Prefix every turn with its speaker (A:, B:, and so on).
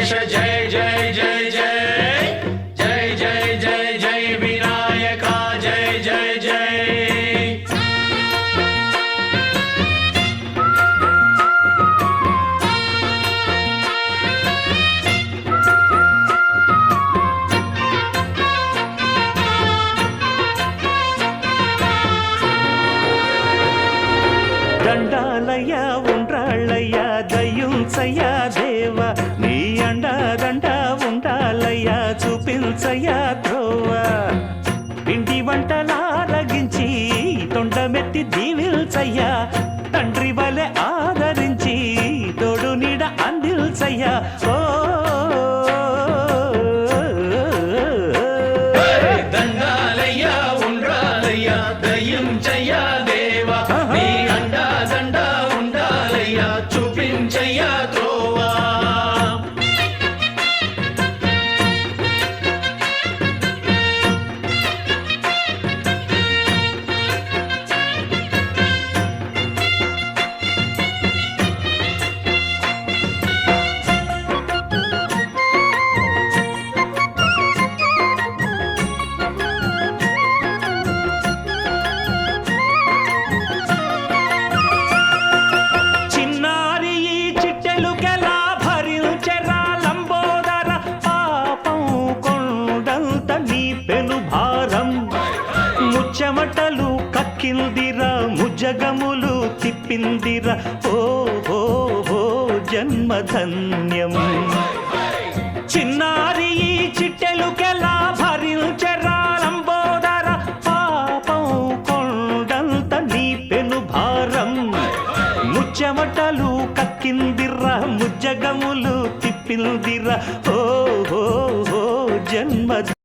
A: गणेश जय जय जय जय जय जय जय जय विनायका जय जय जय
B: దండాలయ్య ఉండ్రాళ్ళయ్య దయ్యుంచయ్య దేవ నీ అండదండ ఉండాలయ్య చూపించయ్య త్రోవ పిండి వంటలారగించి తొండమెత్తి దీవిల్చయ్య తండ్రి వలె ఆదరించి తోడు నీడ అందిల్చయ్య ఓ
A: దండాలయ్య ఉండ్రాలయ్య దయ్యుంచయ్య దేవ నీ అండదండ ఉండాలయ్య చూపించయ్య త్రోవా
B: చిన్నారి ఈ చిట్టెలుకెలా భరించెరా లంబోదర పాపం కొండంత నీ పెను భారం ముచ్చమటలు కక్కిందిరా ముజగములు తిప్పిందిరా ఓ ఓ ఓ జన్మధన్యం చిన్నారి ఈ చిట్టెలుకెలా భరించెరా లంబోదర పాపం కొండంత నీ పెను భారం ముచ్చమటలు కక్కిందిరా ముజ్జగములు తిప్పిందిరా ఓ ఓ ఓ జన్మ